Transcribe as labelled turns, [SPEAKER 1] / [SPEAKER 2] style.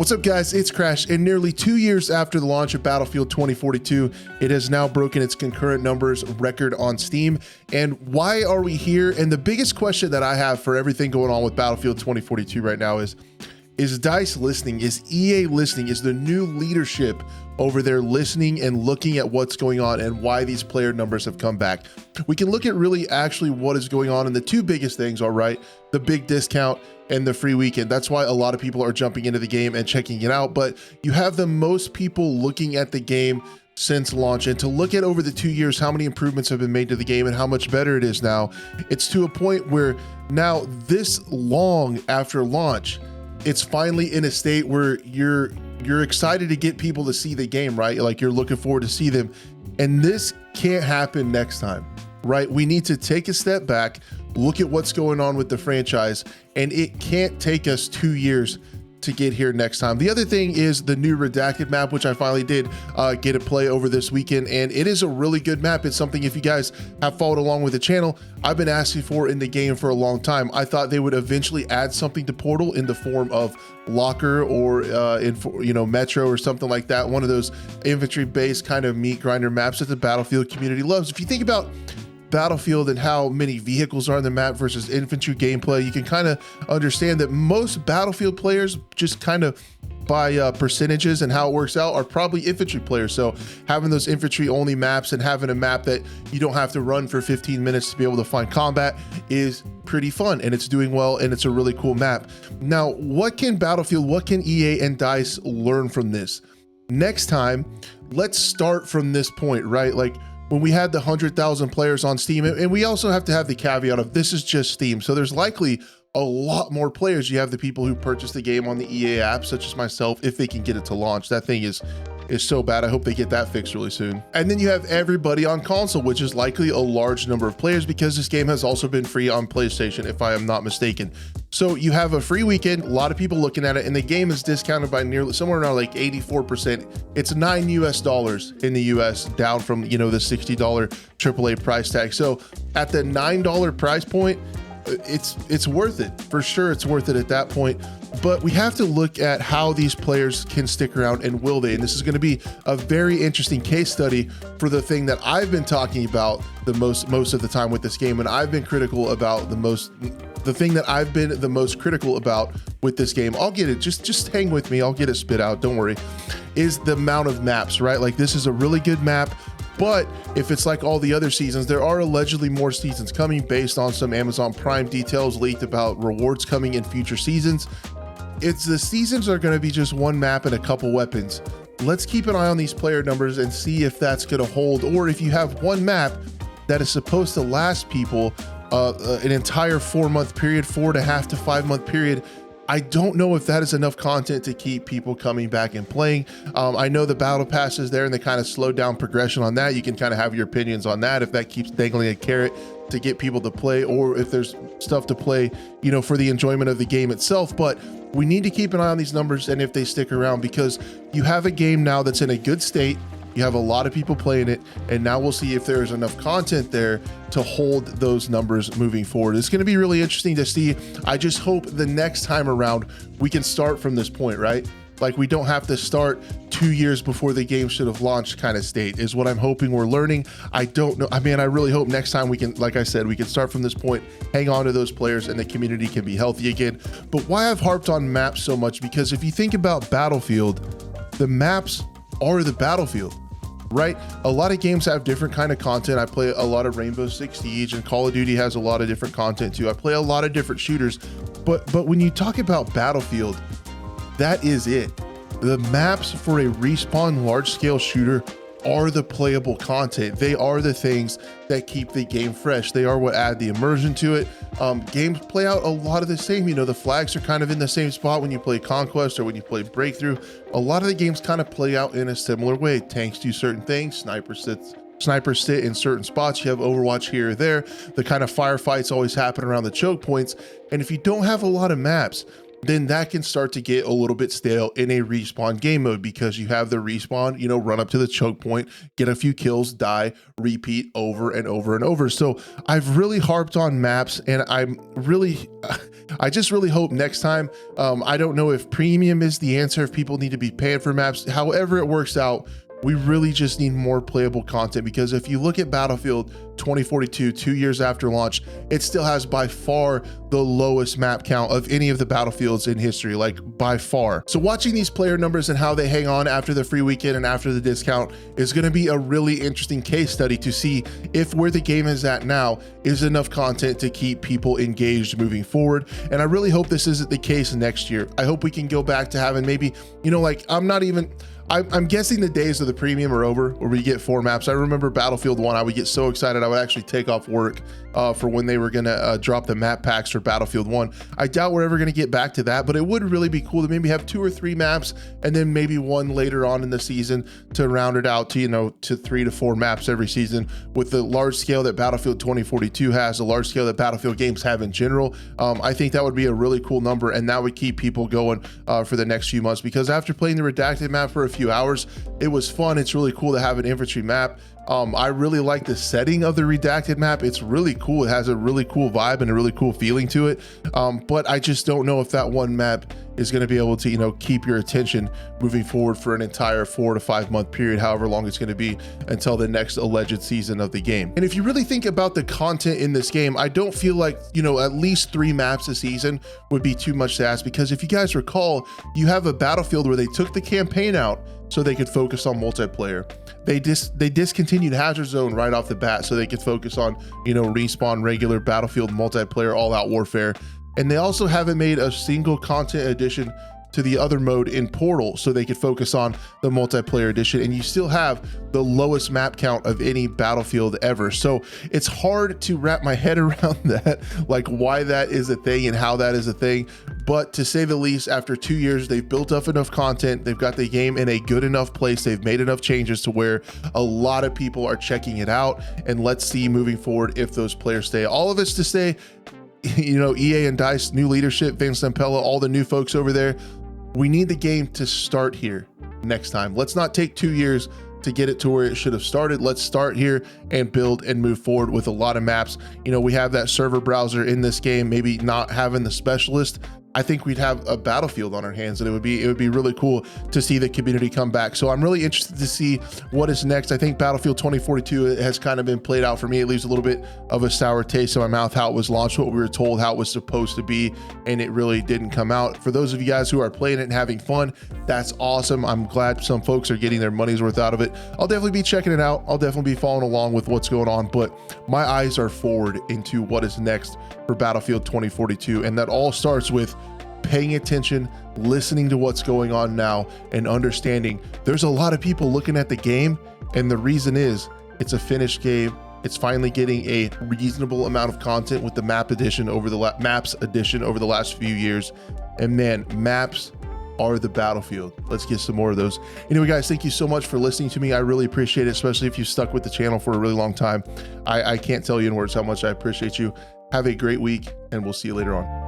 [SPEAKER 1] What's up, guys? It's Crash, and nearly 2 years after the launch of Battlefield 2042, it has now broken its concurrent numbers record on Steam. And why are we here? And the biggest question that I have for everything going on with Battlefield 2042 right now is DICE listening? Is EA listening? Is the new leadership over there listening and looking at what's going on and why these player numbers have come back? We can look at really actually what is going on, and the two biggest things are, right, the big discount and the free weekend. That's why a lot of people are jumping into the game and checking it out. But you have the most people looking at the game since launch, and to look at over the 2 years how many improvements have been made to the game and how much better it is now, it's to a point where now this long after launch, it's finally in a state where you're excited to get people to see the game, right? Like, you're looking forward to see them. And this can't happen next time, right? We need to take a step back, look at what's going on with the franchise, and it can't take us 2 years to get here next time. The other thing is the new Redacted map, which I finally did get to play over this weekend, and it is a really good map. It's something, if you guys have followed along with the channel, I've been asking for in the game for a long time. I thought they would eventually add something to Portal in the form of Locker or Metro or something like that, one of those infantry-based kind of meat grinder maps that the Battlefield community loves. If you think about Battlefield and how many vehicles are on the map versus infantry gameplay, you can kind of understand that most Battlefield players, just kind of by percentages and how it works out, are probably infantry players. So having those infantry only maps and having a map that you don't have to run for 15 minutes to be able to find combat is pretty fun, and it's doing well, and it's a really cool map. Now, what can Battlefield, what can EA and DICE learn from this? Next time, let's start from this point, right? Like, when we had the 100,000 players on Steam, and we also have to have the caveat of this is just Steam, so there's likely a lot more players. You have the people who purchase the game on the EA app, such as myself, if they can get it to launch. That thing is so bad. I hope they get that fixed really soon. And then you have everybody on console, which is likely a large number of players because this game has also been free on PlayStation, if I am not mistaken. So you have a free weekend, a lot of people looking at it, and the game is discounted by nearly somewhere around like 84%. It's $9 US in the US, down from, the $60 AAA price tag. So at the $9 price point, it's worth it. For sure, it's worth it at that point. But we have to look at how these players can stick around, and will they? And this is going to be a very interesting case study for the thing that I've been talking about the most of the time with this game, and I've been critical about the thing that I've been the most critical about with this game. I'll get it. Just hang with me. I'll get it spit out. Don't worry. Is the amount of maps, right? Like, this is a really good map. But if it's like all the other seasons, there are allegedly more seasons coming based on some Amazon Prime details leaked about rewards coming in future seasons. It's the seasons are going to be just one map and a couple weapons. Let's keep an eye on these player numbers and see if that's going to hold, or if you have one map that is supposed to last people an entire 4-month period, 4.5 to 5 month period. I don't know if that is enough content to keep people coming back and playing. I know the battle pass is there, and they kind of slowed down progression on that. You can kind of have your opinions on that, if that keeps dangling a carrot to get people to play, or if there's stuff to play, for the enjoyment of the game itself. But we need to keep an eye on these numbers and if they stick around, because you have a game now that's in a good state. You have a lot of people playing it, and now we'll see if there's enough content there to hold those numbers moving forward. It's going to be really interesting to see. I just hope the next time around we can start from this point, right? Like, we don't have to start 2 years before the game should have launched kind of state, is what I'm hoping we're learning. I don't know. I mean, I really hope next time we can, like I said, we can start from this point, hang on to those players, and the community can be healthy again. But why I've harped on maps so much, because if you think about Battlefield, the maps are the Battlefield, right? A lot of games have different kind of content. I play a lot of Rainbow Six Siege, and Call of Duty has a lot of different content too. I play a lot of different shooters, but when you talk about Battlefield, that is it. The maps for a Respawn large-scale shooter are the playable content. They are the things that keep the game fresh. They are what add the immersion to it. Games play out a lot of the same. The flags are kind of in the same spot when you play Conquest or when you play Breakthrough. A lot of the games kind of play out in a similar way. Tanks do certain things. Snipers sit in certain spots. You have Overwatch here or there. The kind of firefights always happen around the choke points. And if you don't have a lot of maps, then that can start to get a little bit stale in a respawn game mode, because you have the respawn, you know, run up to the choke point, get a few kills, die, repeat over and over and over. So I've really harped on maps, and I just really hope next time, I don't know if premium is the answer, if people need to be paying for maps, however it works out, we really just need more playable content, because if you look at Battlefield 2042, 2 years after launch, it still has by far the lowest map count of any of the Battlefields in history, like by far. So watching these player numbers and how they hang on after the free weekend and after the discount is going to be a really interesting case study to see if where the game is at now is enough content to keep people engaged moving forward. And I really hope this isn't the case next year. I hope we can go back to having maybe, you know, like I'm guessing the days of the premium are over where we get 4 maps. I remember Battlefield 1, I would get so excited I would actually take off work for when they were gonna drop the map packs for Battlefield 1. I doubt we're ever gonna get back to that, but it would really be cool to maybe have 2 or 3 maps and then maybe one later on in the season to round it out to, you know, to 3 to 4 maps every season. With the large scale that Battlefield 2042 has, the large scale that Battlefield games have in general, I think that would be a really cool number, and that would keep people going for the next few months, because after playing the redacted map for a few hours, it was fun. It's really cool to have an infantry map. I really like the setting of the redacted map. It's really cool. It has a really cool vibe and a really cool feeling to it. But I just don't know if that one map is going to be able to, you know, keep your attention moving forward for an entire 4 to 5 month period, however long it's going to be until the next alleged season of the game. And if you really think about the content in this game, I don't feel like, you know, at least 3 maps a season would be too much to ask, because if you guys recall, you have a Battlefield where they took the campaign out so they could focus on multiplayer. They discontinued Hazard Zone right off the bat so they could focus on, you know, respawn regular Battlefield multiplayer all-out warfare. And they also haven't made a single content addition to the other mode in Portal so they could focus on the multiplayer edition, and you still have the lowest map count of any Battlefield ever. So it's hard to wrap my head around that, like why that is a thing and how that is a thing. But to say the least, after 2 years, they've built up enough content, they've got the game in a good enough place, they've made enough changes to where a lot of people are checking it out, and let's see moving forward if those players stay. All of it's to say, you know, EA and DICE, new leadership, Vince Zampella, all the new folks over there, we need the game to start here next time. Let's not take 2 years to get it to where it should have started. Let's start here and build and move forward with a lot of maps. You know, we have that server browser in this game, maybe not having the specialist. I think we'd have a Battlefield on our hands, and it would be really cool to see the community come back. So I'm really interested to see what is next. I think Battlefield 2042 has kind of been played out for me. It leaves a little bit of a sour taste in my mouth, how it was launched, what we were told, how it was supposed to be, and it really didn't come out. For those of you guys who are playing it and having fun, that's awesome. I'm glad some folks are getting their money's worth out of it. I'll definitely be checking it out. I'll definitely be following along with what's going on, but my eyes are forward into what is next for Battlefield 2042, and that all starts with paying attention, listening to what's going on now, and understanding there's a lot of people looking at the game, and the reason is it's a finished game. It's finally getting a reasonable amount of content with the maps edition over the last few years. And man, maps are the Battlefield. Let's get some more of those. Anyway, guys, thank you so much for listening to me. I really appreciate it, especially if you stuck with the channel for a really long time. I can't tell you in words how much I appreciate you. Have a great week, and we'll see you later on.